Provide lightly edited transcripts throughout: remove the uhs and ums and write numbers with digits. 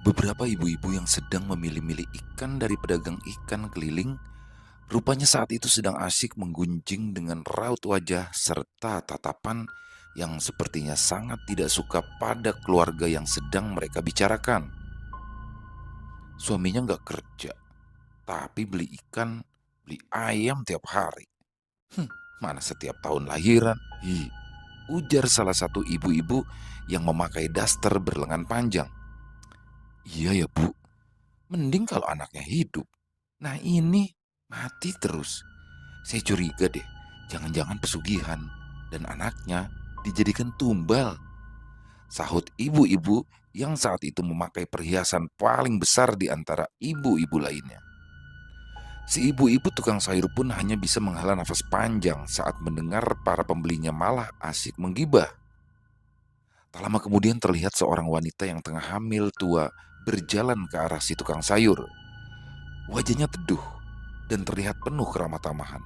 Beberapa ibu-ibu yang sedang memilih-milih ikan dari pedagang ikan keliling, rupanya saat itu sedang asyik menggunjing dengan raut wajah serta tatapan yang sepertinya sangat tidak suka pada keluarga yang sedang mereka bicarakan. Suaminya nggak kerja, tapi beli ikan, beli ayam tiap hari. Mana setiap tahun lahiran? Ujar salah satu ibu-ibu yang memakai daster berlengan panjang. Iya ya bu, mending kalau anaknya hidup. Nah ini mati terus. Saya curiga deh, jangan-jangan pesugihan dan anaknya dijadikan tumbal. Sahut ibu-ibu yang saat itu memakai perhiasan paling besar di antara ibu-ibu lainnya. Si ibu-ibu tukang sayur pun hanya bisa menghela nafas panjang saat mendengar para pembelinya malah asyik menggibah. Tak lama kemudian terlihat seorang wanita yang tengah hamil tua berjalan ke arah si tukang sayur. Wajahnya teduh dan terlihat penuh keramah tamahan.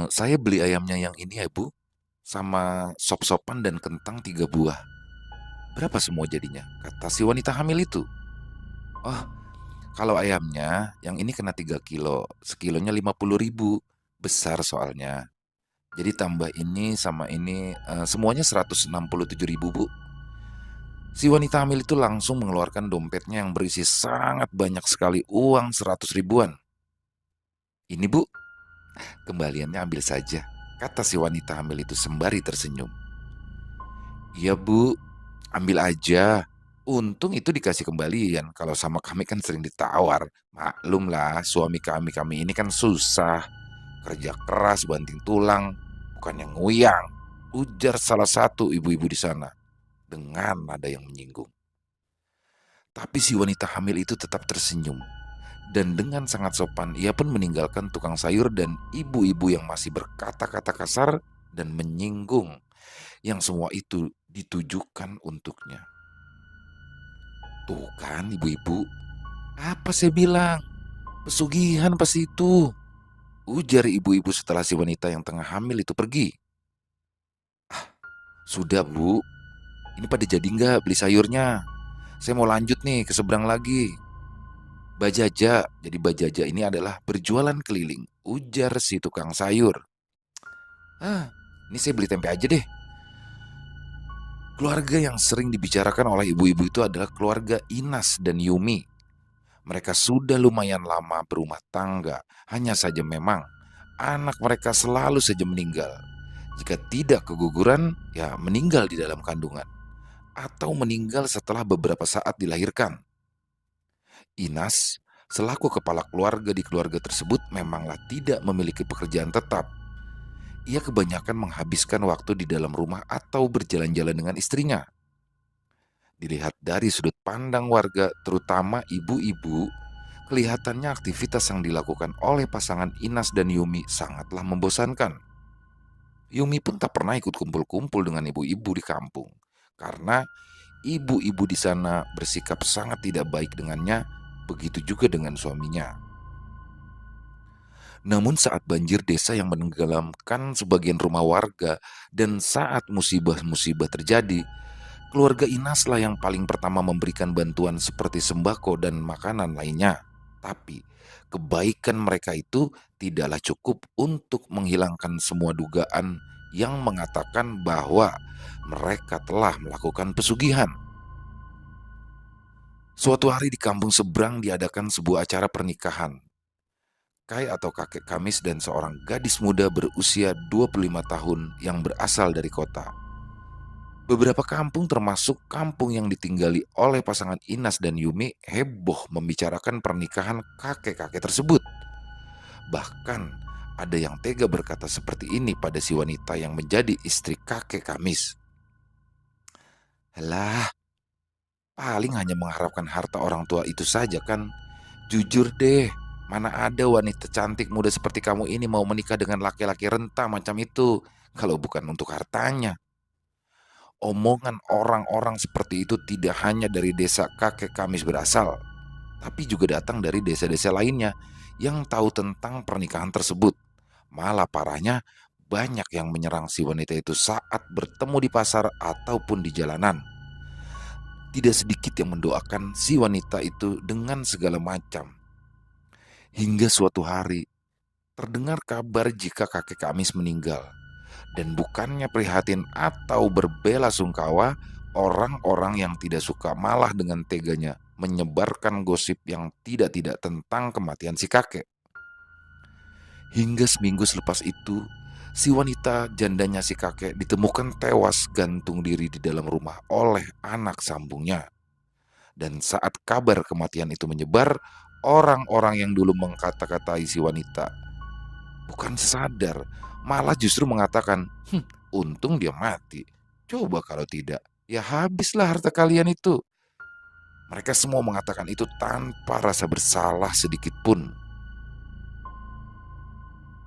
Saya beli ayamnya yang ini ya bu, sama sop-sopan dan kentang 3 buah. Berapa semua jadinya? Kata si wanita hamil itu. Oh, kalau ayamnya yang ini kena 3 kilo, sekilonya 50.000. Besar soalnya. Jadi tambah ini sama ini semuanya 167.000 bu. Si wanita hamil itu langsung mengeluarkan dompetnya yang berisi sangat banyak sekali uang 100 ribuan. Ini bu, kembaliannya ambil saja, kata si wanita hamil itu sembari tersenyum. Iya bu, ambil aja. Untung itu dikasih kembalian. Kalau sama kami kan sering ditawar. Maklum lah, suami kami ini kan susah. Kerja keras banting tulang, bukan yang nguyang. Ujar salah satu ibu-ibu di sana dengan nada yang menyinggung. Tapi si wanita hamil itu tetap tersenyum. Dan dengan sangat sopan, ia pun meninggalkan tukang sayur dan ibu-ibu yang masih berkata-kata kasar dan menyinggung, yang semua itu ditujukan untuknya. Tuh kan ibu-ibu, apa saya bilang? Pesugihan pas itu. Ujar ibu-ibu setelah si wanita yang tengah hamil itu pergi. Sudah bu, ini pada jadi nggak beli sayurnya? Saya mau lanjut nih ke seberang lagi. Bajaja, jadi bajaja ini adalah berjualan keliling. Ujar si tukang sayur. Ini saya beli tempe aja deh. Keluarga yang sering dibicarakan oleh ibu-ibu itu adalah keluarga Inas dan Yumi. Mereka sudah lumayan lama berumah tangga, hanya saja memang anak mereka selalu saja meninggal. Jika tidak keguguran, ya meninggal di dalam kandungan atau meninggal setelah beberapa saat dilahirkan. Inas, selaku kepala keluarga di keluarga tersebut memanglah tidak memiliki pekerjaan tetap. Ia kebanyakan menghabiskan waktu di dalam rumah atau berjalan-jalan dengan istrinya. Dilihat dari sudut pandang warga, terutama ibu-ibu, kelihatannya aktivitas yang dilakukan oleh pasangan Inas dan Yumi sangatlah membosankan. Yumi pun tak pernah ikut kumpul-kumpul dengan ibu-ibu di kampung, karena ibu-ibu di sana bersikap sangat tidak baik dengannya, begitu juga dengan suaminya. Namun saat banjir desa yang menenggelamkan sebagian rumah warga dan saat musibah-musibah terjadi, keluarga Inaslah yang paling pertama memberikan bantuan seperti sembako dan makanan lainnya. Tapi kebaikan mereka itu tidaklah cukup untuk menghilangkan semua dugaan yang mengatakan bahwa mereka telah melakukan pesugihan. Suatu hari di kampung seberang diadakan sebuah acara pernikahan. Kai atau kakek Kamis dan seorang gadis muda berusia 25 tahun yang berasal dari kota. Beberapa kampung termasuk kampung yang ditinggali oleh pasangan Inas dan Yumi heboh membicarakan pernikahan kakek-kakek tersebut. Bahkan ada yang tega berkata seperti ini pada si wanita yang menjadi istri kakek Kamis. Halah, paling hanya mengharapkan harta orang tua itu saja kan. Jujur deh, mana ada wanita cantik muda seperti kamu ini mau menikah dengan laki-laki renta macam itu kalau bukan untuk hartanya. Omongan orang-orang seperti itu tidak hanya dari desa kakek Kamis berasal, tapi juga datang dari desa-desa lainnya yang tahu tentang pernikahan tersebut. Malah parahnya, banyak yang menyerang si wanita itu saat bertemu di pasar ataupun di jalanan. Tidak sedikit yang mendoakan si wanita itu dengan segala macam. Hingga suatu hari, terdengar kabar jika kakek Kamis meninggal. Dan bukannya prihatin atau berbela sungkawa, orang-orang yang tidak suka malah dengan teganya menyebarkan gosip yang tidak-tidak tentang kematian si kakek. Hingga seminggu selepas itu, si wanita jandanya si kakek ditemukan tewas gantung diri di dalam rumah oleh anak sambungnya. Dan saat kabar kematian itu menyebar, orang-orang yang dulu mengkata-katai si wanita bukan sadar, malah justru mengatakan, untung dia mati. Coba kalau tidak, ya habislah harta kalian itu. Mereka semua mengatakan itu tanpa rasa bersalah sedikit pun.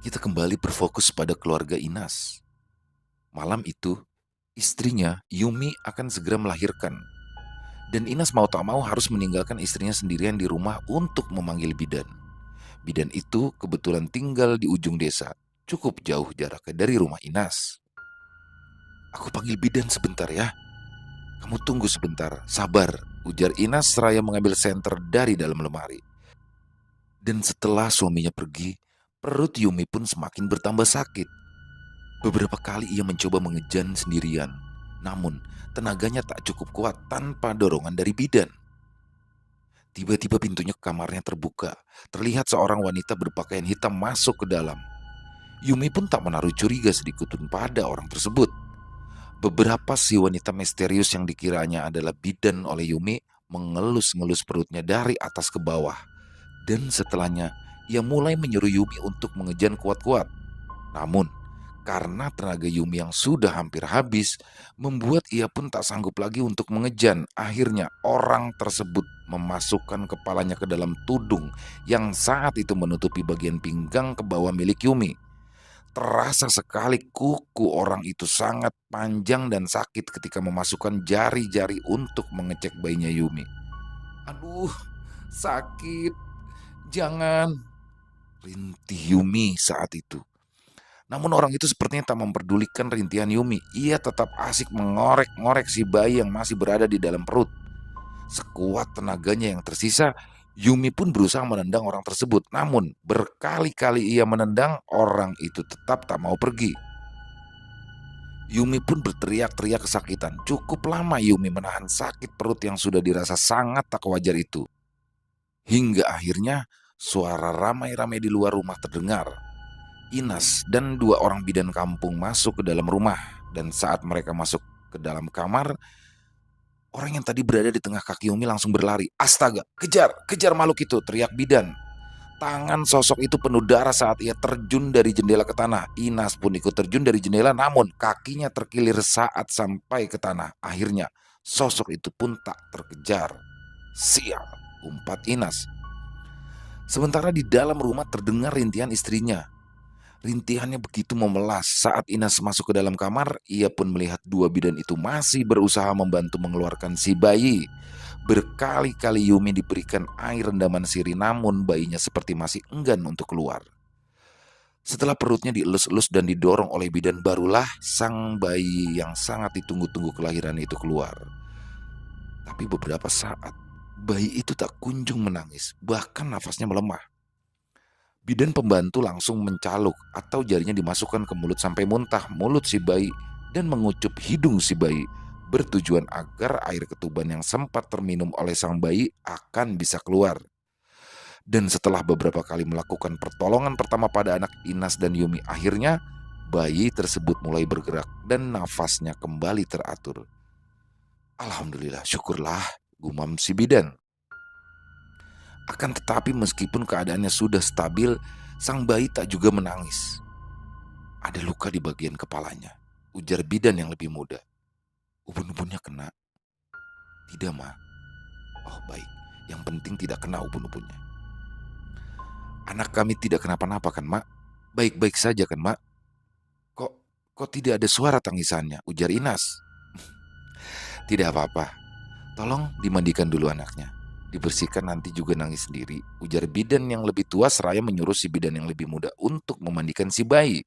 Kita kembali berfokus pada keluarga Inas. Malam itu, istrinya Yumi akan segera melahirkan. Dan Inas mau tak mau harus meninggalkan istrinya sendirian di rumah untuk memanggil bidan. Bidan itu kebetulan tinggal di ujung desa, cukup jauh jaraknya dari rumah Inas. Aku panggil bidan sebentar ya. Kamu tunggu sebentar, sabar, ujar Inas seraya mengambil senter dari dalam lemari. Dan setelah suaminya pergi, perut Yumi pun semakin bertambah sakit. Beberapa kali ia mencoba mengejan sendirian, namun tenaganya tak cukup kuat tanpa dorongan dari bidan. Tiba-tiba pintunya ke kamarnya terbuka. Terlihat seorang wanita berpakaian hitam masuk ke dalam. Yumi pun tak menaruh curiga sedikit pun pada orang tersebut. Beberapa si wanita misterius yang dikiranya adalah bidan oleh Yumi mengelus-ngelus perutnya dari atas ke bawah. Dan setelahnya, ia mulai menyuruh Yumi untuk mengejan kuat-kuat. Namun, karena tenaga Yumi yang sudah hampir habis, membuat ia pun tak sanggup lagi untuk mengejan. Akhirnya orang tersebut memasukkan kepalanya ke dalam tudung yang saat itu menutupi bagian pinggang ke bawah milik Yumi. Terasa sekali kuku orang itu sangat panjang dan sakit ketika memasukkan jari-jari untuk mengecek bayinya Yumi. Aduh, sakit. Jangan, rintih Yumi saat itu. Namun orang itu sepertinya tak memperdulikan rintihan Yumi. Ia tetap asik mengorek-ngorek si bayi yang masih berada di dalam perut. Sekuat tenaganya yang tersisa, Yumi pun berusaha menendang orang tersebut. Namun berkali-kali ia menendang, orang itu tetap tak mau pergi. Yumi pun berteriak-teriak kesakitan. Cukup lama Yumi menahan sakit perut yang sudah dirasa sangat tak wajar itu. Hingga akhirnya suara ramai-ramai di luar rumah terdengar. Inas dan dua orang bidan kampung masuk ke dalam rumah. Dan saat mereka masuk ke dalam kamar, orang yang tadi berada di tengah kaki Yumi langsung berlari. Astaga, kejar, kejar makhluk itu, teriak bidan. Tangan sosok itu penuh darah saat ia terjun dari jendela ke tanah. Inas pun ikut terjun dari jendela, namun kakinya terkilir saat sampai ke tanah. Akhirnya sosok itu pun tak terkejar. Sial, umpat Inas. Sementara di dalam rumah terdengar rintihan istrinya. Rintihannya begitu memelas. Saat Inas masuk ke dalam kamar, ia pun melihat dua bidan itu masih berusaha membantu mengeluarkan si bayi. Berkali-kali Yumi diberikan air rendaman sirih, namun bayinya seperti masih enggan untuk keluar. Setelah perutnya dielus-elus dan didorong oleh bidan, barulah sang bayi yang sangat ditunggu-tunggu kelahiran itu keluar. Tapi beberapa saat, bayi itu tak kunjung menangis, bahkan nafasnya melemah. Bidan pembantu langsung mencaluk atau jarinya dimasukkan ke mulut sampai muntah mulut si bayi dan mengucup hidung si bayi, bertujuan agar air ketuban yang sempat terminum oleh sang bayi akan bisa keluar. Dan setelah beberapa kali melakukan pertolongan pertama pada anak Inas dan Yumi, akhirnya bayi tersebut mulai bergerak dan nafasnya kembali teratur. Alhamdulillah, syukurlah, gumam si bidan. Akan tetapi meskipun keadaannya sudah stabil, sang bayi tak juga menangis. Ada luka di bagian kepalanya, ujar bidan yang lebih muda. Ubun-ubunnya kena? Tidak, Ma. Oh, baik. Yang penting tidak kena ubun-ubunnya. Anak kami tidak kenapa-napa kan, Mak? Baik-baik saja kan, Mak? Kok tidak ada suara tangisannya, ujar Inas. Tidak apa-apa. Tolong dimandikan dulu anaknya. Dibersihkan nanti juga nangis sendiri, ujar bidan yang lebih tua seraya menyuruh si bidan yang lebih muda untuk memandikan si bayi.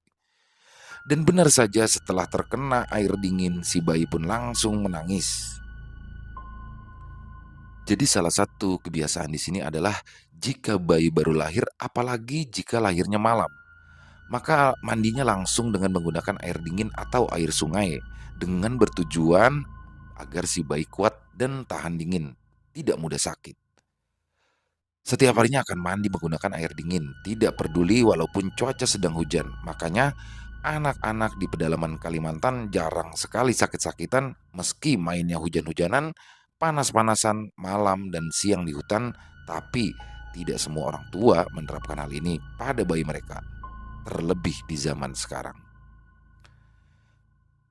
Dan benar saja setelah terkena air dingin, si bayi pun langsung menangis. Jadi salah satu kebiasaan di sini adalah jika bayi baru lahir, apalagi jika lahirnya malam, maka mandinya langsung dengan menggunakan air dingin atau air sungai dengan bertujuan agar si bayi kuat dan tahan dingin, tidak mudah sakit. Setiap harinya akan mandi menggunakan air dingin, tidak peduli walaupun cuaca sedang hujan. Makanya anak-anak di pedalaman Kalimantan jarang sekali sakit-sakitan meski mainnya hujan-hujanan, panas-panasan, malam dan siang di hutan. Tapi tidak semua orang tua menerapkan hal ini pada bayi mereka, terlebih di zaman sekarang.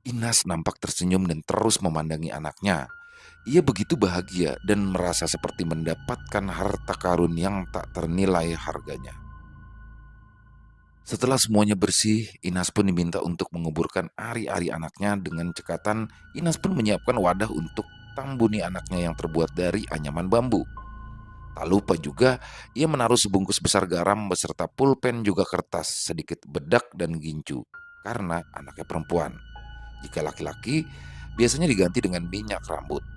Inas nampak tersenyum dan terus memandangi anaknya. Ia begitu bahagia dan merasa seperti mendapatkan harta karun yang tak ternilai harganya. Setelah semuanya bersih, Inas pun diminta untuk menguburkan ari-ari anaknya. Dengan cekatan, Inas pun menyiapkan wadah untuk tambuni anaknya yang terbuat dari anyaman bambu. Tak lupa juga, ia menaruh sebungkus besar garam beserta pulpen juga kertas, sedikit bedak dan gincu. Karena anaknya perempuan. Jika laki-laki, biasanya diganti dengan minyak rambut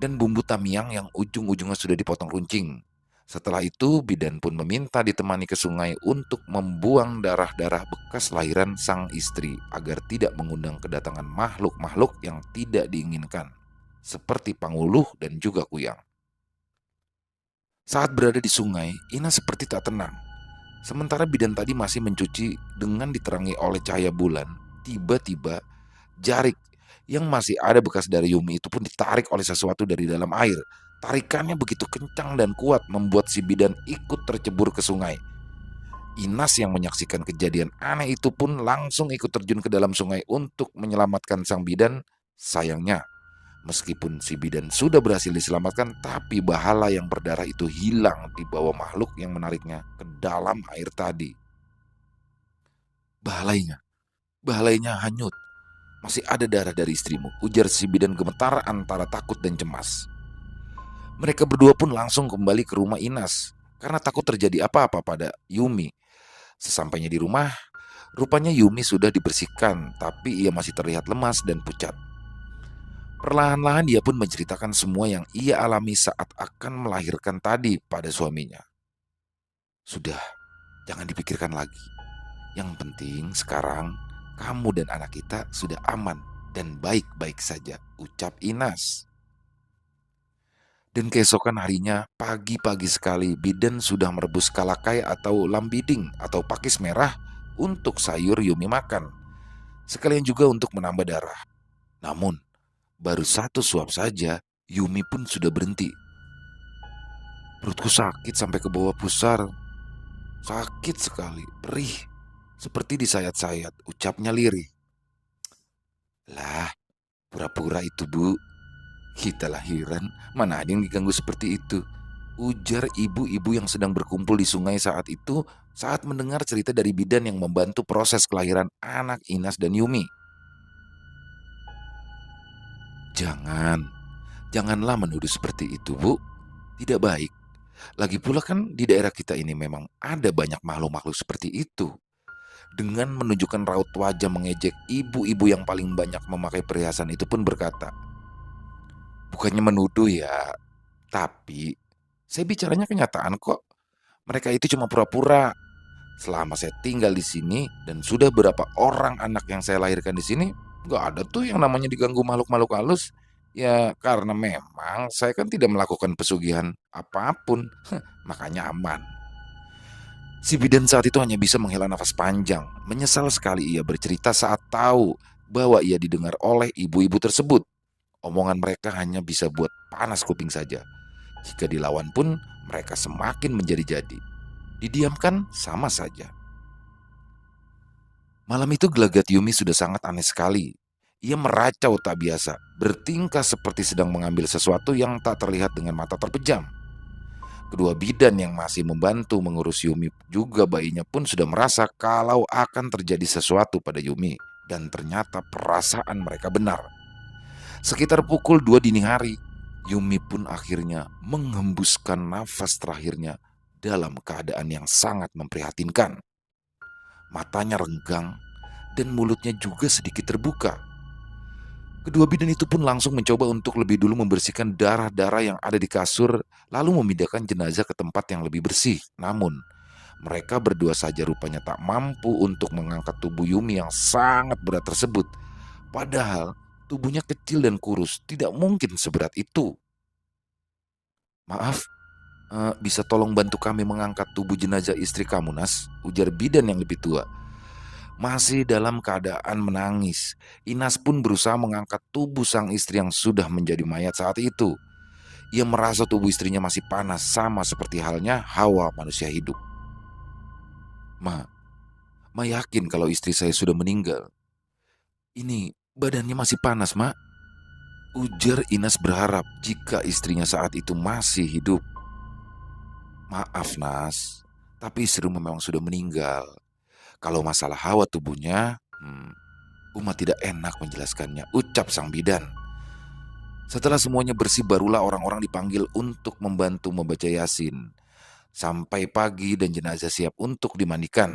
dan bumbu tamiang yang ujung-ujungnya sudah dipotong runcing. Setelah itu, bidan pun meminta ditemani ke sungai untuk membuang darah-darah bekas lahiran sang istri agar tidak mengundang kedatangan makhluk-makhluk yang tidak diinginkan, seperti panguluh dan juga kuyang. Saat berada di sungai, Ina seperti tak tenang. Sementara bidan tadi masih mencuci dengan diterangi oleh cahaya bulan, tiba-tiba jarik yang masih ada bekas dari Yumi itu pun ditarik oleh sesuatu dari dalam air. Tarikannya begitu kencang dan kuat membuat si bidan ikut tercebur ke sungai. Inas yang menyaksikan kejadian aneh itu pun langsung ikut terjun ke dalam sungai untuk menyelamatkan sang bidan. Sayangnya, meskipun si bidan sudah berhasil diselamatkan, tapi bahala yang berdarah itu hilang di bawah makhluk yang menariknya ke dalam air tadi. Bahalainya, bahalainya hanyut. Masih ada darah dari istrimu, ujar si bidan gemetar antara takut dan cemas. Mereka berdua pun langsung kembali ke rumah Inas karena takut terjadi apa-apa pada Yumi. Sesampainya di rumah, rupanya Yumi sudah dibersihkan, tapi ia masih terlihat lemas dan pucat. Perlahan-lahan dia pun menceritakan semua yang ia alami saat akan melahirkan tadi pada suaminya. Sudah, jangan dipikirkan lagi. Yang penting sekarang kamu dan anak kita sudah aman dan baik-baik saja, ucap Inas. Dan keesokan harinya, pagi-pagi sekali, bidan sudah merebus kalakai atau lambiding atau pakis merah untuk sayur Yumi makan. Sekalian juga untuk menambah darah. Namun, baru satu suap saja, Yumi pun sudah berhenti. Perutku sakit sampai ke bawah pusar. Sakit sekali, perih. Seperti disayat-sayat, ucapnya lirih. Lah, pura-pura itu bu. Kita lahiran, mana ada yang diganggu seperti itu, ujar ibu-ibu yang sedang berkumpul di sungai saat itu saat mendengar cerita dari bidan yang membantu proses kelahiran anak Inas dan Yumi. Janganlah menuduh seperti itu bu, tidak baik. Lagi pula kan di daerah kita ini memang ada banyak makhluk-makhluk seperti itu. Dengan menunjukkan raut wajah mengejek, ibu-ibu yang paling banyak memakai perhiasan itu pun berkata, bukannya menuduh ya, tapi saya bicaranya kenyataan kok. Mereka itu cuma pura-pura. Selama saya tinggal di sini dan sudah berapa orang anak yang saya lahirkan di sini, nggak ada tuh yang namanya diganggu makhluk-makhluk halus. Ya karena memang saya kan tidak melakukan pesugihan apapun, makanya aman. Si bidan saat itu hanya bisa menghela nafas panjang. Menyesal sekali ia bercerita saat tahu bahwa ia didengar oleh ibu-ibu tersebut. Omongan mereka hanya bisa buat panas kuping saja. Jika dilawan pun mereka semakin menjadi-jadi. Didiamkan sama saja. Malam itu gelagat Yumi sudah sangat aneh sekali. Ia meracau tak biasa, bertingkah seperti sedang mengambil sesuatu yang tak terlihat dengan mata terpejam. Kedua bidan yang masih membantu mengurus Yumi juga bayinya pun sudah merasa kalau akan terjadi sesuatu pada Yumi. Dan ternyata perasaan mereka benar. Sekitar pukul 2 dini hari, Yumi pun akhirnya menghembuskan nafas terakhirnya dalam keadaan yang sangat memprihatinkan. Matanya renggang dan mulutnya juga sedikit terbuka. Kedua bidan itu pun langsung mencoba untuk lebih dulu membersihkan darah-darah yang ada di kasur, lalu memindahkan jenazah ke tempat yang lebih bersih. Namun, mereka berdua saja rupanya tak mampu untuk mengangkat tubuh Yumi yang sangat berat tersebut. Padahal, tubuhnya kecil dan kurus, tidak mungkin seberat itu. "Maaf, bisa tolong bantu kami mengangkat tubuh jenazah istri kamu, Nas?" ujar bidan yang lebih tua. Masih dalam keadaan menangis, Inas pun berusaha mengangkat tubuh sang istri yang sudah menjadi mayat saat itu. Ia merasa tubuh istrinya masih panas, sama seperti halnya Hawa manusia hidup. Ma, Ma yakin kalau istri saya sudah meninggal. Ini badannya masih panas, Ma. Ujar Inas berharap jika istrinya saat itu masih hidup. Maaf, Nas, tapi istrimu memang sudah meninggal. Kalau masalah Hawa tubuhnya, Uma tidak enak menjelaskannya, ucap sang bidan. Setelah semuanya bersih, barulah orang-orang dipanggil untuk membantu membaca Yasin. Sampai pagi dan jenazah siap untuk dimandikan.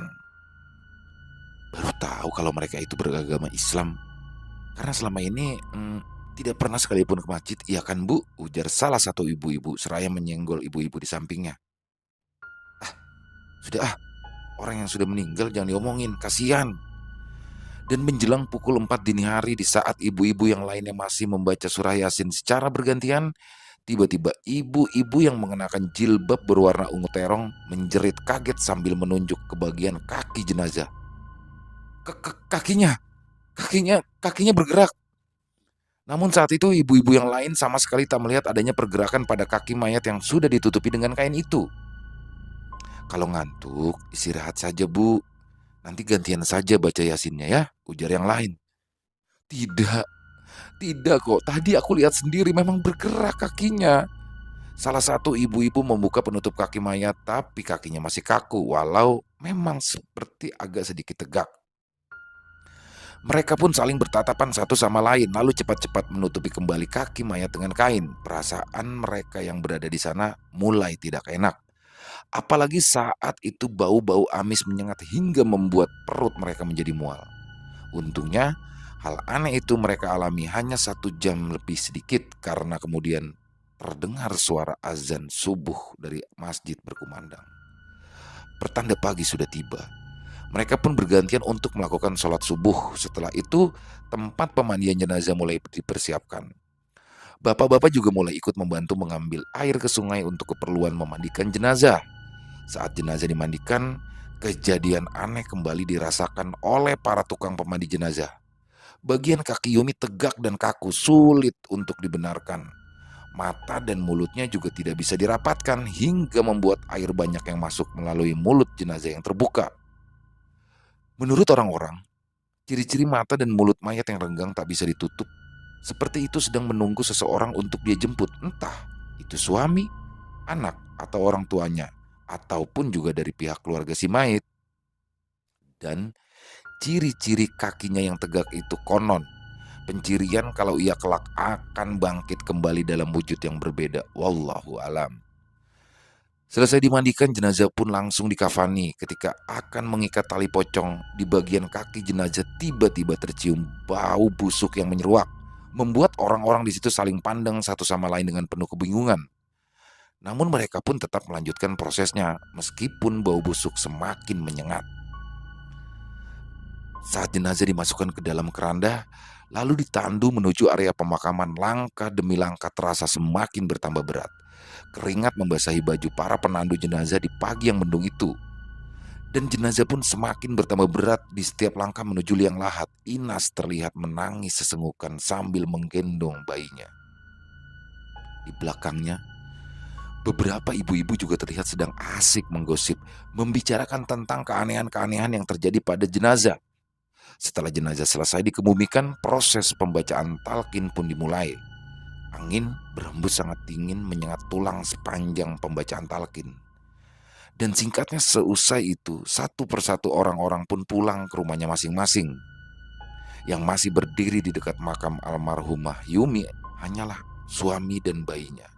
Baru tahu kalau mereka itu beragama Islam. Karena selama ini tidak pernah sekalipun ke masjid. Iya kan, Bu? Ujar salah satu ibu-ibu seraya menyenggol ibu-ibu di sampingnya. Sudah orang yang sudah meninggal jangan diomongin, kasihan. Dan menjelang pukul 4 dini hari, di saat ibu-ibu yang lainnya masih membaca surah Yasin secara bergantian, tiba-tiba ibu-ibu yang mengenakan jilbab berwarna ungu terong menjerit kaget sambil menunjuk ke bagian kaki jenazah. Kakinya, kakinya bergerak. Namun saat itu ibu-ibu yang lain sama sekali tak melihat adanya pergerakan pada kaki mayat yang sudah ditutupi dengan kain itu. Kalau ngantuk, istirahat saja, Bu. Nanti gantian saja baca Yasinnya ya, ujar yang lain. Tidak, tidak kok. Tadi aku lihat sendiri memang bergerak kakinya. Salah satu ibu-ibu membuka penutup kaki mayat, tapi kakinya masih kaku, walau memang seperti agak sedikit tegak. Mereka pun saling bertatapan satu sama lain, lalu cepat-cepat menutupi kembali kaki mayat dengan kain. Perasaan mereka yang berada di sana mulai tidak enak. Apalagi saat itu bau-bau amis menyengat hingga membuat perut mereka menjadi mual. Untungnya, hal aneh itu mereka alami hanya 1 jam lebih sedikit karena kemudian terdengar suara azan subuh dari masjid berkumandang. Pertanda pagi sudah tiba. Mereka pun bergantian untuk melakukan sholat subuh. Setelah itu, tempat pemandian jenazah mulai dipersiapkan. Bapak-bapak juga mulai ikut membantu mengambil air ke sungai untuk keperluan memandikan jenazah. Saat jenazah dimandikan, kejadian aneh kembali dirasakan oleh para tukang pemandi jenazah. Bagian kaki Yumi tegak dan kaku, sulit untuk dibenarkan. Mata dan mulutnya juga tidak bisa dirapatkan hingga membuat air banyak yang masuk melalui mulut jenazah yang terbuka. Menurut orang-orang, ciri-ciri mata dan mulut mayat yang renggang tak bisa ditutup, seperti itu sedang menunggu seseorang untuk dia jemput, entah itu suami, anak, atau orang tuanya, ataupun juga dari pihak keluarga si mayit. Dan ciri-ciri kakinya yang tegak itu konon pencirian kalau ia kelak akan bangkit kembali dalam wujud yang berbeda. Wallahu alam. Selesai dimandikan, jenazah pun langsung dikafani. Ketika akan mengikat tali pocong, di bagian kaki jenazah tiba-tiba tercium bau busuk yang menyeruak, membuat orang-orang di situ saling pandang satu sama lain dengan penuh kebingungan. Namun mereka pun tetap melanjutkan prosesnya, meskipun bau busuk semakin menyengat. Saat jenazah dimasukkan ke dalam keranda, lalu ditandu menuju area pemakaman, langkah demi langkah terasa semakin bertambah berat. Keringat membasahi baju para penandu jenazah di pagi yang mendung itu. Dan jenazah pun semakin bertambah berat di setiap langkah menuju liang lahat. Inas terlihat menangis sesenggukan sambil menggendong bayinya. Di belakangnya, beberapa ibu-ibu juga terlihat sedang asik menggosip, membicarakan tentang keanehan-keanehan yang terjadi pada jenazah. Setelah jenazah selesai dikebumikan, proses pembacaan talqin pun dimulai. Angin berhembus sangat dingin menyengat tulang sepanjang pembacaan talqin. Dan singkatnya seusai itu, satu persatu orang-orang pun pulang ke rumahnya masing-masing. Yang masih berdiri di dekat makam almarhumah Yumi hanyalah suami dan bayinya.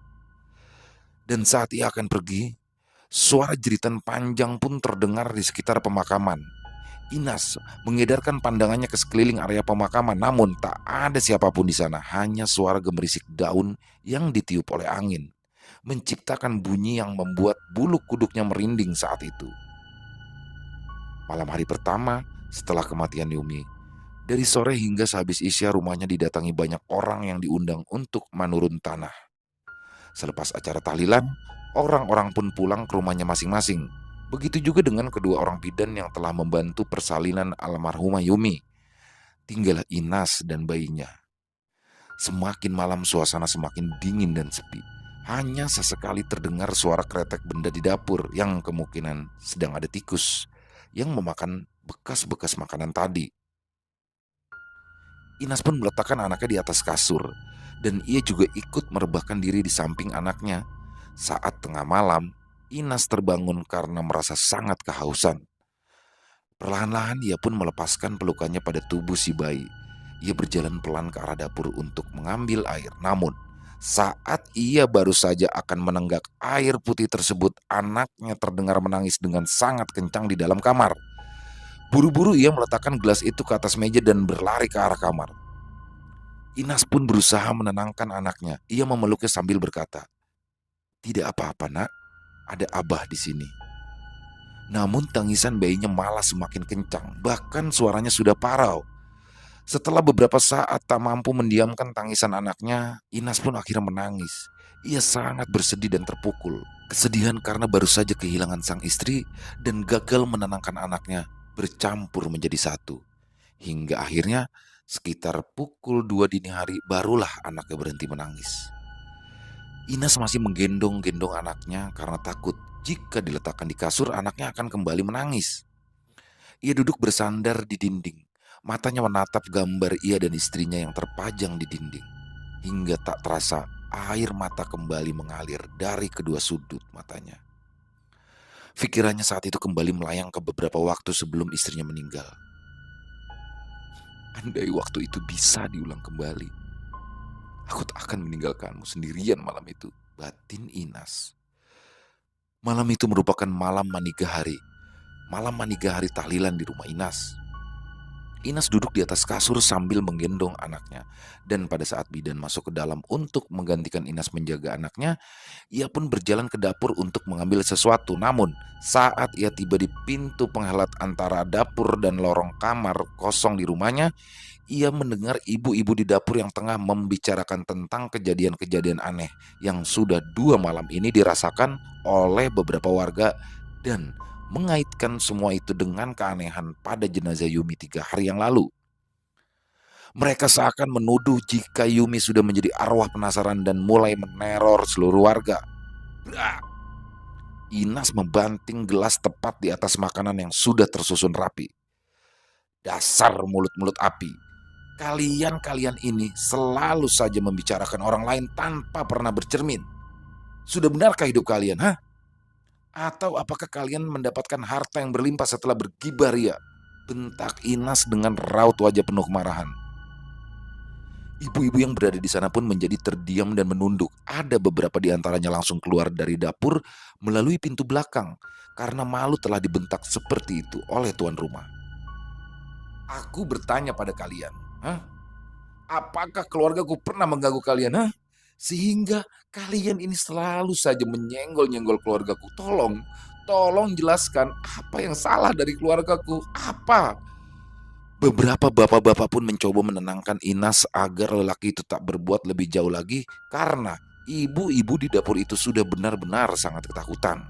Dan saat ia akan pergi, suara jeritan panjang pun terdengar di sekitar pemakaman. Inas mengedarkan pandangannya ke sekeliling area pemakaman, namun tak ada siapapun di sana, hanya suara gemerisik daun yang ditiup oleh angin, menciptakan bunyi yang membuat bulu kuduknya merinding saat itu. Malam hari pertama setelah kematian Yumi, dari sore hingga sehabis isya rumahnya didatangi banyak orang yang diundang untuk menurun tanah. Selepas acara tahlilan, orang-orang pun pulang ke rumahnya masing-masing. Begitu juga dengan kedua orang bidan yang telah membantu persalinan almarhumah Yumi. Tinggallah Inas dan bayinya. Semakin malam suasana semakin dingin dan sepi. Hanya sesekali terdengar suara kretek benda di dapur yang kemungkinan sedang ada tikus yang memakan bekas-bekas makanan tadi. Inas pun meletakkan anaknya di atas kasur dan ia juga ikut merebahkan diri di samping anaknya. Saat tengah malam, Inas terbangun karena merasa sangat kehausan. Perlahan-lahan ia pun melepaskan pelukannya pada tubuh si bayi. Ia berjalan pelan ke arah dapur untuk mengambil air. Namun, saat ia baru saja akan menenggak air putih tersebut, anaknya terdengar menangis dengan sangat kencang di dalam kamar. Buru-buru ia meletakkan gelas itu ke atas meja dan berlari ke arah kamar. Inas pun berusaha menenangkan anaknya. Ia memeluknya sambil berkata, "Tidak apa-apa, Nak. Ada Abah di sini." Namun tangisan bayinya malah semakin kencang, bahkan suaranya sudah parau. Setelah beberapa saat tak mampu mendiamkan tangisan anaknya, Inas pun akhirnya menangis. Ia sangat bersedih dan terpukul. Kesedihan karena baru saja kehilangan sang istri dan gagal menenangkan anaknya bercampur menjadi satu. Hingga akhirnya sekitar pukul 2 dini hari barulah anaknya berhenti menangis. Inas masih menggendong-gendong anaknya karena takut jika diletakkan di kasur anaknya akan kembali menangis. Ia duduk bersandar di dinding, matanya menatap gambar ia dan istrinya yang terpajang di dinding. Hingga tak terasa air mata kembali mengalir dari kedua sudut matanya. Pikirannya saat itu kembali melayang ke beberapa waktu sebelum istrinya meninggal. Andai waktu itu bisa diulang kembali, aku tak akan meninggalkanmu sendirian malam itu, batin Inas. Malam itu merupakan malam manigahari. Malam manigahari tahlilan di rumah Inas. Inas duduk di atas kasur sambil menggendong anaknya. Dan pada saat bidan masuk ke dalam untuk menggantikan Inas menjaga anaknya, ia pun berjalan ke dapur untuk mengambil sesuatu. Namun saat ia tiba di pintu penghelat antara dapur dan lorong kamar kosong di rumahnya, ia mendengar ibu-ibu di dapur yang tengah membicarakan tentang kejadian-kejadian aneh yang sudah 2 malam ini dirasakan oleh beberapa warga dan mengaitkan semua itu dengan keanehan pada jenazah Yumi 3 hari yang lalu. Mereka seakan menuduh jika Yumi sudah menjadi arwah penasaran dan mulai meneror seluruh warga. Brak! Inas membanting gelas tepat di atas makanan yang sudah tersusun rapi. Dasar mulut-mulut api. Kalian ini selalu saja membicarakan orang lain tanpa pernah bercermin. Sudah benarkah hidup kalian, hah? Atau apakah kalian mendapatkan harta yang berlimpah setelah bergibar ria? Bentak Inas dengan raut wajah penuh kemarahan. Ibu-ibu yang berada di sana pun menjadi terdiam dan menunduk. Ada beberapa di antaranya langsung keluar dari dapur melalui pintu belakang karena malu telah dibentak seperti itu oleh tuan rumah. Aku bertanya pada kalian, hah? Apakah keluargaku pernah mengganggu kalian, hah? Sehingga kalian ini selalu saja menyenggol-nyenggol keluargaku. Tolong jelaskan apa yang salah dari keluargaku. Apa? Beberapa bapak-bapak pun mencoba menenangkan Inas agar lelaki itu tak berbuat lebih jauh lagi karena ibu-ibu di dapur itu sudah benar-benar sangat ketakutan.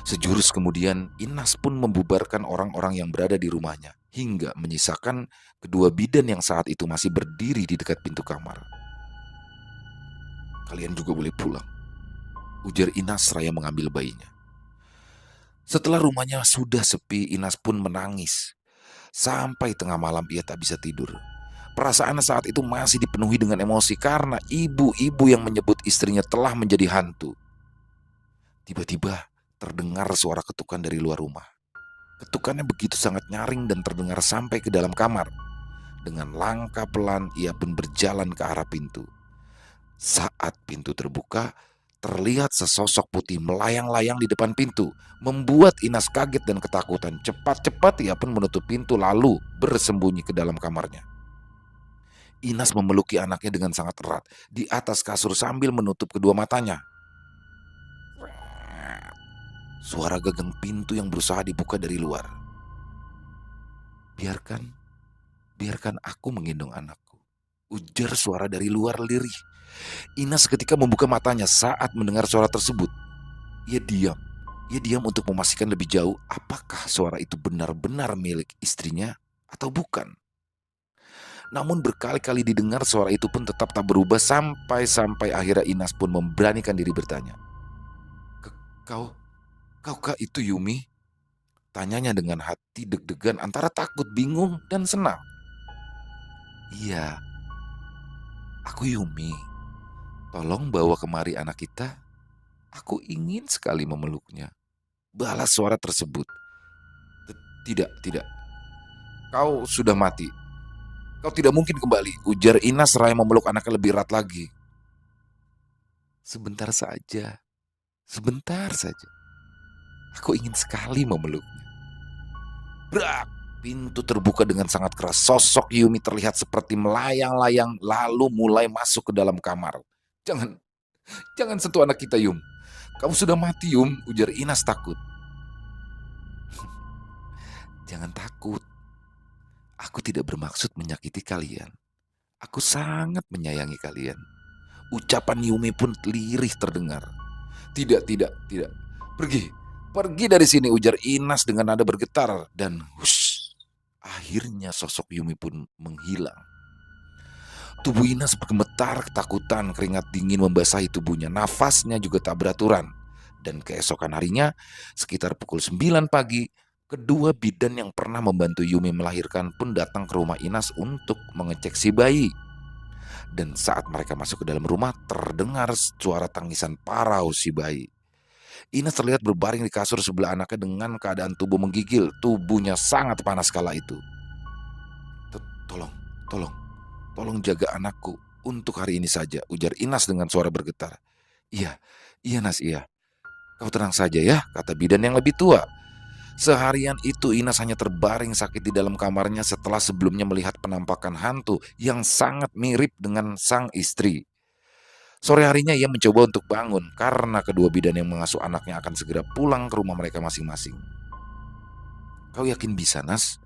Sejurus kemudian Inas pun membubarkan orang-orang yang berada di rumahnya hingga menyisakan kedua bidan yang saat itu masih berdiri di dekat pintu kamar. Kalian juga boleh pulang, ujar Inas seraya mengambil bayinya. Setelah rumahnya sudah sepi, Inas pun menangis. Sampai tengah malam ia tak bisa tidur. Perasaannya saat itu masih dipenuhi dengan emosi karena ibu-ibu yang menyebut istrinya telah menjadi hantu. Tiba-tiba terdengar suara ketukan dari luar rumah. Ketukannya begitu sangat nyaring dan terdengar sampai ke dalam kamar. Dengan langkah pelan ia pun berjalan ke arah pintu. Saat pintu terbuka, terlihat sesosok putih melayang-layang di depan pintu, membuat Inas kaget dan ketakutan. Cepat-cepat ia pun menutup pintu lalu bersembunyi ke dalam kamarnya. Inas memeluki anaknya dengan sangat erat di atas kasur sambil menutup kedua matanya. Suara gagang pintu yang berusaha dibuka dari luar. Biarkan, biarkan aku menggendong anakku, ujar suara dari luar lirih. Inas ketika membuka matanya saat mendengar suara tersebut. Ia diam. Ia diam untuk memastikan lebih jauh apakah suara itu benar-benar milik istrinya atau bukan. Namun berkali-kali didengar suara itu pun tetap tak berubah sampai akhirnya Inas pun memberanikan diri bertanya. Kau, kaukah itu Yumi? Tanyanya dengan hati deg-degan antara takut, bingung, dan senang. Iya, aku Yumi. Tolong bawa kemari anak kita. Aku ingin sekali memeluknya. Balas suara tersebut. Tidak, tidak. Kau sudah mati. Kau tidak mungkin kembali, ujar Inas seraya memeluk anaknya lebih erat lagi. Sebentar saja, sebentar saja. Aku ingin sekali memeluknya. Brak! Pintu terbuka dengan sangat keras. Sosok Yumi terlihat seperti melayang-layang lalu mulai masuk ke dalam kamar. Jangan, jangan sentuh anak kita, Yum. Kamu sudah mati, Yum, ujar Inas takut. Jangan takut. Aku tidak bermaksud menyakiti kalian. Aku sangat menyayangi kalian. Ucapan Yumi pun lirih terdengar. Tidak, tidak, tidak. Pergi, pergi dari sini, ujar Inas dengan nada bergetar. Dan hush, akhirnya sosok Yumi pun menghilang. Tubuh Inas bergemetar ketakutan, keringat dingin membasahi tubuhnya. Nafasnya juga tak beraturan. Dan keesokan harinya, sekitar pukul 9 pagi, kedua bidan yang pernah membantu Yumi melahirkan pun datang ke rumah Inas untuk mengecek si bayi. Dan saat mereka masuk ke dalam rumah, terdengar suara tangisan parau si bayi. Inas terlihat berbaring di kasur sebelah anaknya dengan keadaan tubuh menggigil. Tubuhnya sangat panas kala itu. Tolong, tolong, tolong jaga anakku untuk hari ini saja, ujar Inas dengan suara bergetar. Iya, iya Nas, iya. Kau tenang saja ya, kata bidan yang lebih tua. Seharian itu Inas hanya terbaring sakit di dalam kamarnya setelah sebelumnya melihat penampakan hantu yang sangat mirip dengan sang istri. Sore harinya ia mencoba untuk bangun karena kedua bidan yang mengasuh anaknya akan segera pulang ke rumah mereka masing-masing. Kau yakin bisa, Nas?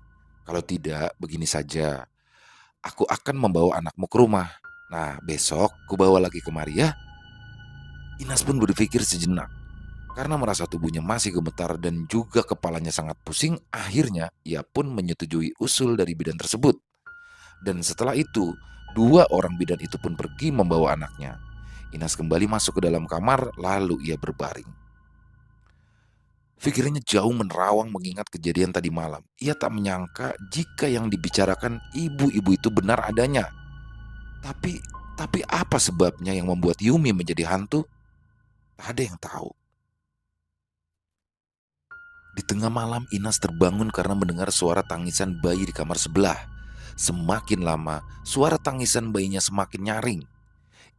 Kalau tidak, begini saja. Aku akan membawa anakmu ke rumah. Nah, besok ku bawa lagi kemari ya. Inas pun berpikir sejenak. Karena merasa tubuhnya masih gemetar dan juga kepalanya sangat pusing, akhirnya ia pun menyetujui usul dari bidan tersebut. Dan setelah itu, dua orang bidan itu pun pergi membawa anaknya. Inas kembali masuk ke dalam kamar, lalu ia berbaring. Pikirannya jauh menerawang mengingat kejadian tadi malam. Ia tak menyangka jika yang dibicarakan ibu-ibu itu benar adanya. Tapi, tapi apa sebabnya yang membuat Yumi menjadi hantu? Tak ada yang tahu. Di tengah malam Inas terbangun karena mendengar suara tangisan bayi di kamar sebelah. Semakin lama, suara tangisan bayinya semakin nyaring.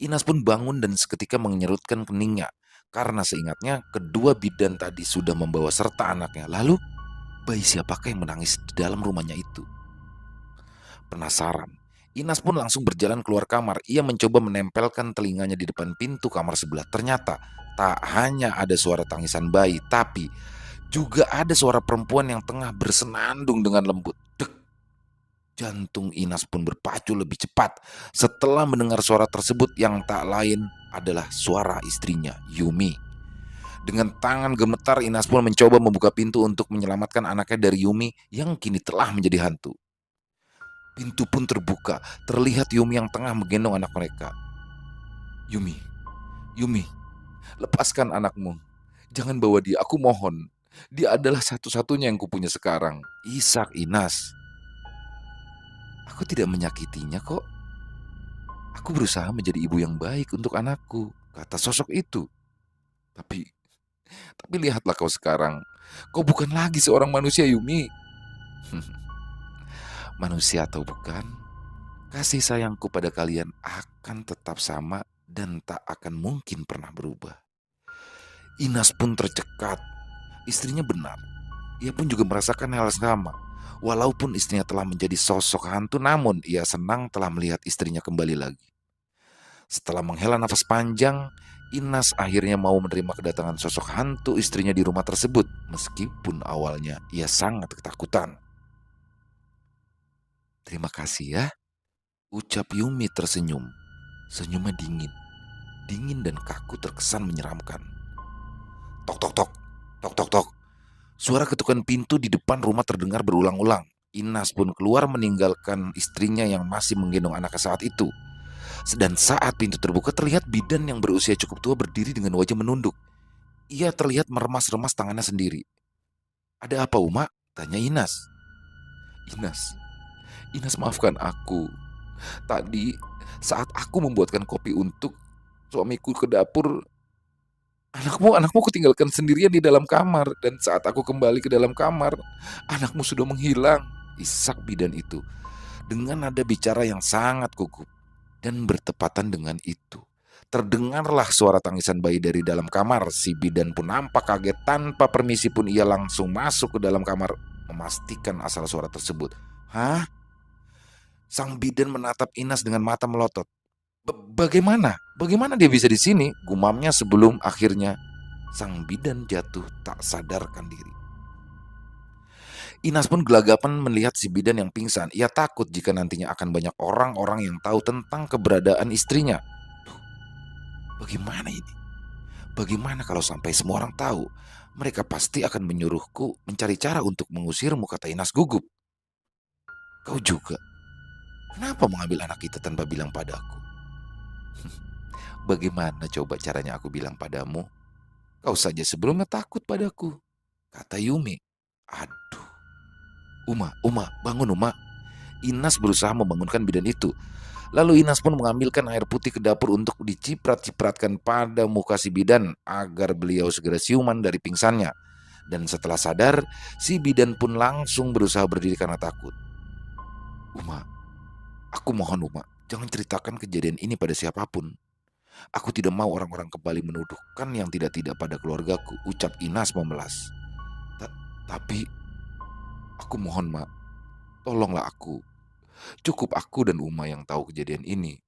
Inas pun bangun dan seketika menyerutkan keningnya. Karena seingatnya kedua bidan tadi sudah membawa serta anaknya. Lalu, bayi siapakah yang menangis di dalam rumahnya itu? Penasaran, Inas pun langsung berjalan keluar kamar. Ia mencoba menempelkan telinganya di depan pintu kamar sebelah. Ternyata, tak hanya ada suara tangisan bayi, tapi juga ada suara perempuan yang tengah bersenandung dengan lembut. Dek! Jantung Inas pun berpacu lebih cepat setelah mendengar suara tersebut yang tak lain adalah suara istrinya, Yumi. Dengan tangan gemetar, Inas pun mencoba membuka pintu untuk menyelamatkan anaknya dari Yumi yang kini telah menjadi hantu. Pintu pun terbuka, terlihat Yumi yang tengah menggendong anak mereka. Yumi, Yumi, lepaskan anakmu. Jangan bawa dia, aku mohon. Dia adalah satu-satunya yang kupunya sekarang. Isak, Inas. Aku tidak menyakitinya kok. Aku berusaha menjadi ibu yang baik untuk anakku, kata sosok itu. Tapi lihatlah kau sekarang. Kau bukan lagi seorang manusia, Yumi. Manusia atau bukan, kasih sayangku pada kalian akan tetap sama dan tak akan mungkin pernah berubah. Inas pun tercekat. Istrinya benar. Ia pun juga merasakan hal yang sama. Walaupun istrinya telah menjadi sosok hantu, namun ia senang telah melihat istrinya kembali lagi. Setelah menghela nafas panjang, Inas akhirnya mau menerima kedatangan sosok hantu istrinya di rumah tersebut, meskipun awalnya ia sangat ketakutan. "Terima kasih ya," ucap Yumi tersenyum. Senyumnya dingin, dingin dan kaku terkesan menyeramkan. Tok tok tok, tok tok tok. Suara ketukan pintu di depan rumah terdengar berulang-ulang. Inas pun keluar meninggalkan istrinya yang masih menggendong anaknya saat itu. Dan saat pintu terbuka, terlihat bidan yang berusia cukup tua berdiri dengan wajah menunduk. Ia terlihat meremas-remas tangannya sendiri. "Ada apa, Uma?" tanya Inas. "Inas, Inas maafkan aku. Tadi saat aku membuatkan kopi untuk suamiku ke dapur, anakmu kutinggalkan sendirian di dalam kamar. Dan saat aku kembali ke dalam kamar, anakmu sudah menghilang," isak bidan itu dengan nada bicara yang sangat gugup. Dan bertepatan dengan itu, terdengarlah suara tangisan bayi dari dalam kamar. Si bidan pun nampak kaget. Tanpa permisi pun ia langsung masuk ke dalam kamar memastikan asal suara tersebut. "Hah?" Sang bidan menatap Inas dengan mata melotot. Bagaimana? Bagaimana dia bisa di sini?" gumamnya sebelum akhirnya sang bidan jatuh tak sadarkan diri. Inas pun gelagapan melihat si bidan yang pingsan. Ia takut jika nantinya akan banyak orang-orang yang tahu tentang keberadaan istrinya. Duh, bagaimana ini? Bagaimana kalau sampai semua orang tahu? Mereka pasti akan menyuruhku mencari cara untuk mengusirmu, kata Inas gugup. "Kau juga? Kenapa mengambil anak kita tanpa bilang padaku?" "Bagaimana coba caranya aku bilang padamu? Kau saja sebelumnya takut padaku," kata Yumi. "Aduh, Uma, bangun Uma." Inas berusaha membangunkan bidan itu. Lalu Inas pun mengambilkan air putih ke dapur untuk diciprat-cipratkan pada muka si bidan agar beliau segera siuman dari pingsannya. Dan setelah sadar, si bidan pun langsung berusaha berdiri karena takut. "Uma, aku mohon Uma, jangan ceritakan kejadian ini pada siapapun. Aku tidak mau orang-orang kembali menuduhkan yang tidak-tidak pada keluargaku," ucap Inas memelas. Tapi aku mohon Mak, tolonglah aku. Cukup aku dan Uma yang tahu kejadian ini.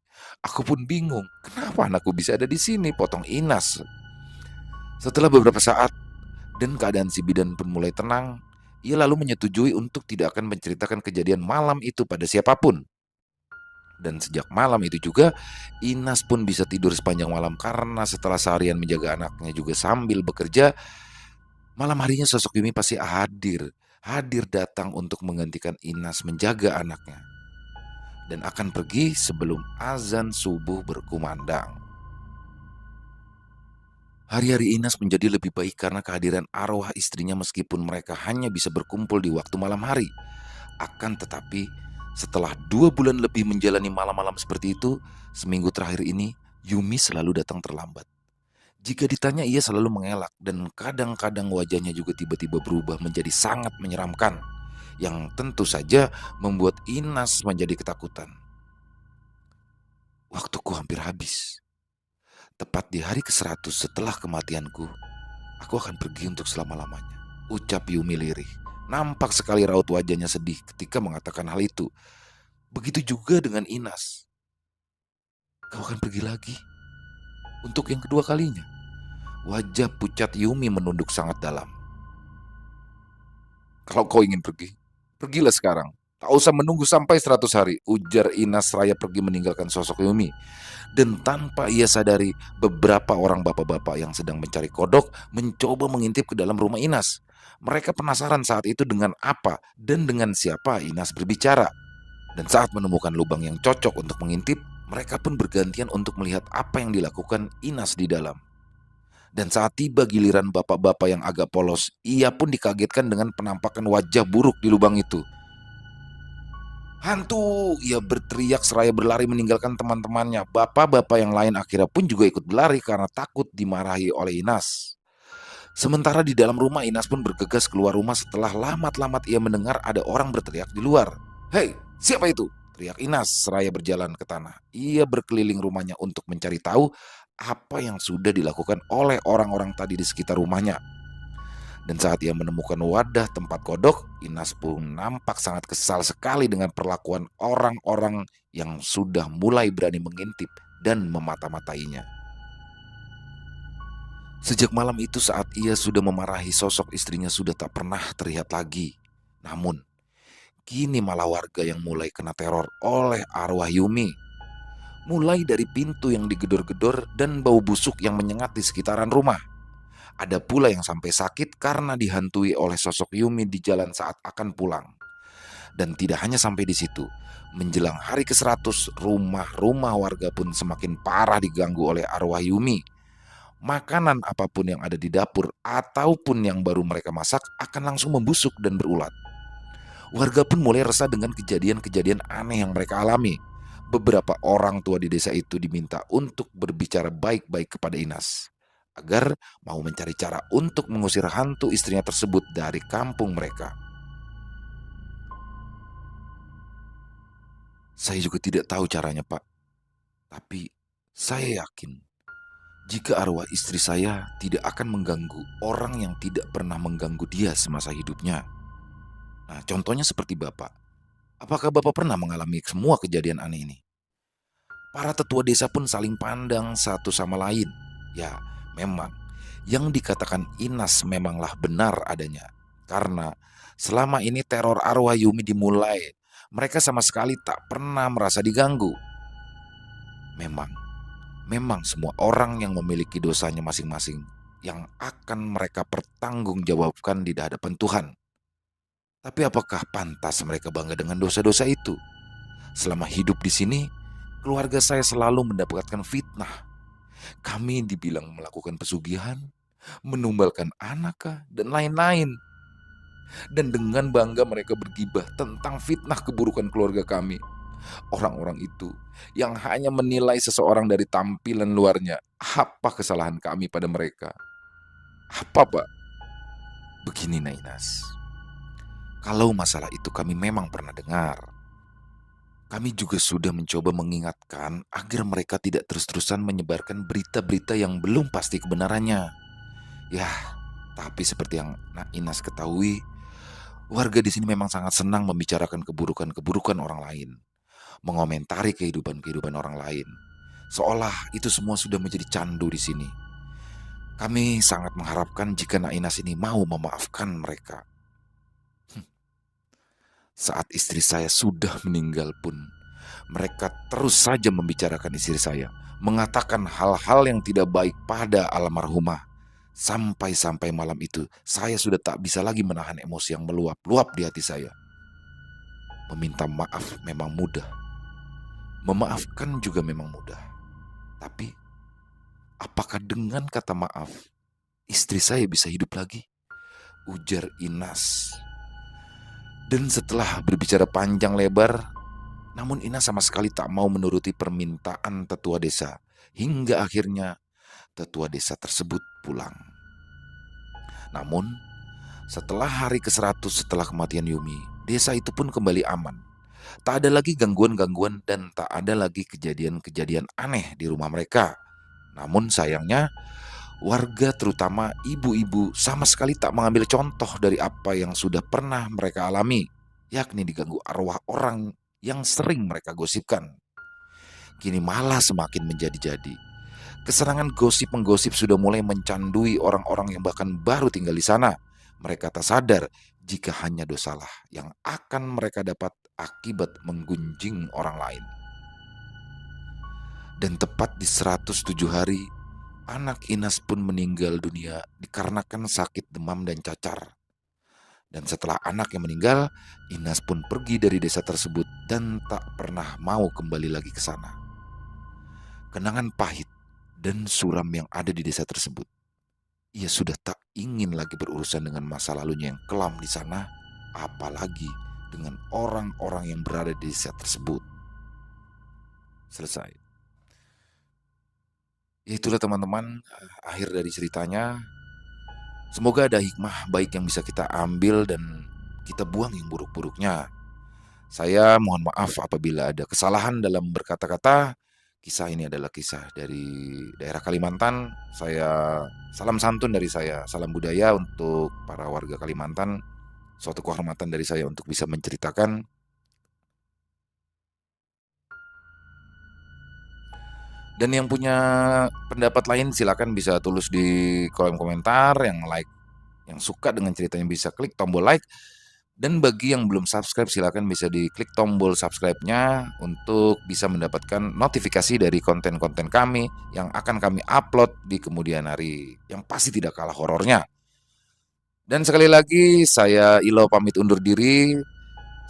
Aku pun bingung, kenapa anakku bisa ada di sini?" potong Inas. Setelah beberapa saat dan keadaan si bidan pun mulai tenang, ia lalu menyetujui untuk tidak akan menceritakan kejadian malam itu pada siapapun. Dan sejak malam itu juga, Inas pun bisa tidur sepanjang malam karena setelah seharian menjaga anaknya juga sambil bekerja, malam harinya sosok Yumi pasti hadir datang untuk menggantikan Inas menjaga anaknya. Dan akan pergi sebelum azan subuh berkumandang. Hari-hari Inas menjadi lebih baik karena kehadiran arwah istrinya meskipun mereka hanya bisa berkumpul di waktu malam hari. Akan tetapi, setelah 2 bulan lebih menjalani malam-malam seperti itu, seminggu terakhir ini, Yumi selalu datang terlambat. Jika ditanya, ia selalu mengelak dan kadang-kadang wajahnya juga tiba-tiba berubah menjadi sangat menyeramkan, yang tentu saja membuat Inas menjadi ketakutan. "Waktuku hampir habis. Tepat di hari ke-100 setelah kematianku, aku akan pergi untuk selama-lamanya," ucap Yumi lirih. Nampak sekali raut wajahnya sedih ketika mengatakan hal itu. Begitu juga dengan Inas. "Kau akan pergi lagi? Untuk yang kedua kalinya?" Wajah pucat Yumi menunduk sangat dalam. "Kalau kau ingin pergi, pergilah sekarang. Tak usah menunggu sampai 100 hari, ujar Inas seraya pergi meninggalkan sosok Yumi. Dan tanpa ia sadari, beberapa orang bapak-bapak yang sedang mencari kodok mencoba mengintip ke dalam rumah Inas. Mereka penasaran saat itu dengan apa dan dengan siapa Inas berbicara. Dan saat menemukan lubang yang cocok untuk mengintip, mereka pun bergantian untuk melihat apa yang dilakukan Inas di dalam. Dan saat tiba giliran bapak-bapak yang agak polos, ia pun dikagetkan dengan penampakan wajah buruk di lubang itu. "Hantu!" ia berteriak seraya berlari meninggalkan teman-temannya. Bapak-bapak yang lain akhirnya pun juga ikut berlari karena takut dimarahi oleh Inas. Sementara di dalam rumah, Inas pun bergegas keluar rumah setelah lamat-lamat ia mendengar ada orang berteriak di luar. "Hei, siapa itu?" teriak Inas seraya berjalan ke tanah. Ia berkeliling rumahnya untuk mencari tahu apa yang sudah dilakukan oleh orang-orang tadi di sekitar rumahnya. Dan saat ia menemukan wadah tempat kodok, Inas pun nampak sangat kesal sekali dengan perlakuan orang-orang yang sudah mulai berani mengintip dan memata-matainya. Sejak malam itu saat ia sudah memarahi sosok istrinya sudah tak pernah terlihat lagi. Namun, kini malah warga yang mulai kena teror oleh arwah Yumi. Mulai dari pintu yang digedor-gedor dan bau busuk yang menyengat di sekitaran rumah. Ada pula yang sampai sakit karena dihantui oleh sosok Yumi di jalan saat akan pulang. Dan tidak hanya sampai di situ, menjelang hari ke-100, rumah-rumah warga pun semakin parah diganggu oleh arwah Yumi. Makanan apapun yang ada di dapur ataupun yang baru mereka masak akan langsung membusuk dan berulat. Warga pun mulai resah dengan kejadian-kejadian aneh yang mereka alami. Beberapa orang tua di desa itu diminta untuk berbicara baik-baik kepada Inas agar mau mencari cara untuk mengusir hantu istrinya tersebut dari kampung mereka. Saya juga tidak tahu caranya, Pak. Tapi saya yakin jika arwah istri saya tidak akan mengganggu orang yang tidak pernah mengganggu dia semasa hidupnya. Nah, contohnya seperti Bapak. Apakah Bapak pernah mengalami semua kejadian aneh ini? Para tetua desa pun saling pandang satu sama lain. Ya, memang yang dikatakan Inas memanglah benar adanya. Karena selama ini teror arwah Yumi dimulai, mereka sama sekali tak pernah merasa diganggu. Memang, memang semua orang yang memiliki dosanya masing-masing yang akan mereka pertanggungjawabkan di hadapan Tuhan. Tapi apakah pantas mereka bangga dengan dosa-dosa itu? Selama hidup di sini, keluarga saya selalu mendapatkan fitnah. Kami dibilang melakukan pesugihan, menumbalkan anak, dan lain-lain. Dan dengan bangga mereka bergibah tentang fitnah keburukan keluarga kami. Orang-orang itu yang hanya menilai seseorang dari tampilan luarnya. Apa kesalahan kami pada mereka? Apa, Pak? Begini, Nainas. Kalau masalah itu kami memang pernah dengar. Kami juga sudah mencoba mengingatkan agar mereka tidak terus-terusan menyebarkan berita-berita yang belum pasti kebenarannya. Ya, tapi seperti yang Nak Inas ketahui, warga di sini memang sangat senang membicarakan keburukan-keburukan orang lain, mengomentari kehidupan-kehidupan orang lain. Seolah itu semua sudah menjadi candu di sini. Kami sangat mengharapkan jika Nak Inas ini mau memaafkan mereka. Saat istri saya sudah meninggal pun, mereka terus saja membicarakan istri saya, mengatakan hal-hal yang tidak baik pada almarhumah. Sampai-sampai malam itu, saya sudah tak bisa lagi menahan emosi yang meluap-luap di hati saya. Meminta maaf memang mudah, memaafkan juga memang mudah. Tapi, apakah dengan kata maaf, istri saya bisa hidup lagi? Ujar Inas. Dan setelah berbicara panjang lebar, namun Ina sama sekali tak mau menuruti permintaan tetua desa. Hingga akhirnya tetua desa tersebut pulang. Namun, setelah hari ke-100 setelah kematian Yumi, desa itu pun kembali aman. Tak ada lagi gangguan-gangguan dan tak ada lagi kejadian-kejadian aneh di rumah mereka. Namun sayangnya, warga terutama ibu-ibu sama sekali tak mengambil contoh dari apa yang sudah pernah mereka alami, yakni diganggu arwah orang yang sering mereka gosipkan. Kini malah semakin menjadi-jadi. Keserangan gosip-penggosip sudah mulai mencandui orang-orang yang bahkan baru tinggal di sana. Mereka tak sadar jika hanya dosalah yang akan mereka dapat akibat menggunjing orang lain. Dan tepat di 107 hari, anak Inas pun meninggal dunia dikarenakan sakit demam dan cacar. Dan setelah anaknya meninggal, Inas pun pergi dari desa tersebut dan tak pernah mau kembali lagi ke sana. Kenangan pahit dan suram yang ada di desa tersebut. Ia sudah tak ingin lagi berurusan dengan masa lalunya yang kelam di sana, apalagi dengan orang-orang yang berada di desa tersebut. Selesai. Itulah teman-teman, akhir dari ceritanya. Semoga ada hikmah baik yang bisa kita ambil dan kita buang yang buruk-buruknya. Saya mohon maaf apabila ada kesalahan dalam berkata-kata. Kisah ini adalah kisah dari daerah Kalimantan. Salam santun dari saya, salam budaya untuk para warga Kalimantan. Suatu kehormatan dari saya untuk bisa menceritakan. Dan yang punya pendapat lain silakan bisa tulis di kolom komentar, yang suka dengan ceritanya bisa klik tombol like. Dan bagi yang belum subscribe silakan bisa diklik tombol subscribe-nya untuk bisa mendapatkan notifikasi dari konten-konten kami yang akan kami upload di kemudian hari, yang pasti tidak kalah horornya. Dan sekali lagi saya Ilo pamit undur diri.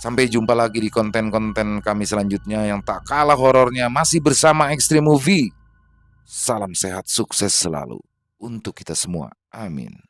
Sampai jumpa lagi di konten-konten kami selanjutnya yang tak kalah horornya, masih bersama Extreme Movie. Salam sehat, sukses selalu untuk kita semua. Amin.